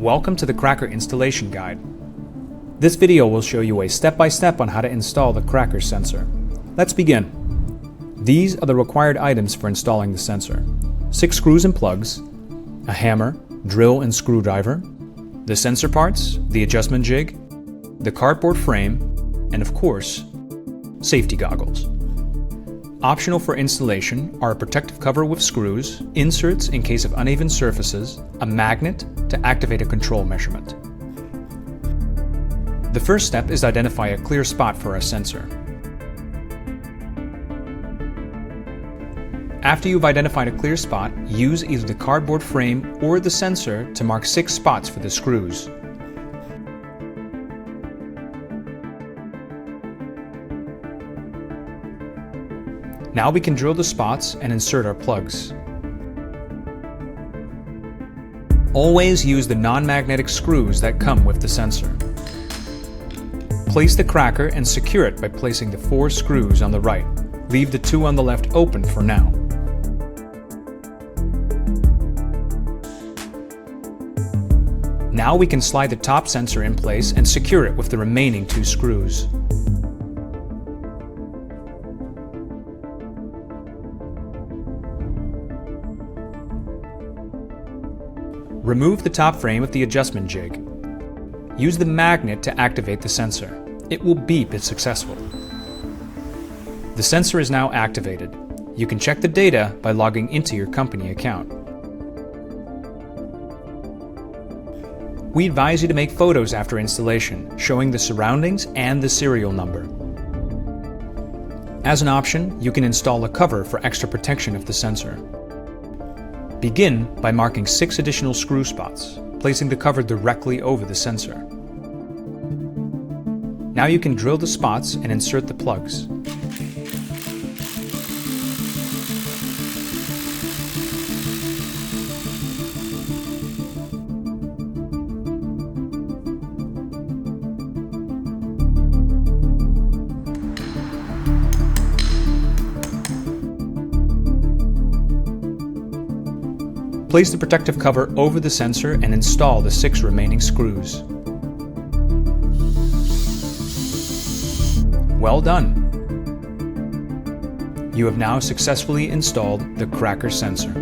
Welcome to the CrackR Installation Guide. This video will show you a step-by-step on how to install the CrackR sensor. Let's begin. These are the required items for installing the sensor: 6 screws and plugs, a hammer, drill and screwdriver, the sensor parts, the adjustment jig, the cardboard frame, and of course, safety goggles. Optional for installation are a protective cover with screws, inserts in case of uneven surfaces, a magnet to activate a control measurement. The first step is to identify a clear spot for our sensor. After you've identified a clear spot, use either the cardboard frame or the sensor to mark 6 spots for the screws. Now we can drill the spots and insert our plugs. Always use the non-magnetic screws that come with the sensor. Place the CrackR and secure it by placing the 4 screws on the right. Leave the 2 on the left open for now. Now we can slide the top sensor in place and secure it with the remaining 2 screws. Remove the top frame with the adjustment jig. Use the magnet to activate the sensor. It will beep if successful. The sensor is now activated. You can check the data by logging into your company account. We advise you to make photos after installation, showing the surroundings and the serial number. As an option, you can install a cover for extra protection of the sensor. Begin by marking 6 additional screw spots, placing the cover directly over the sensor. Now you can drill the spots and insert the plugs. Place the protective cover over the sensor and install the 6 remaining screws. Well done! You have now successfully installed the CrackR sensor.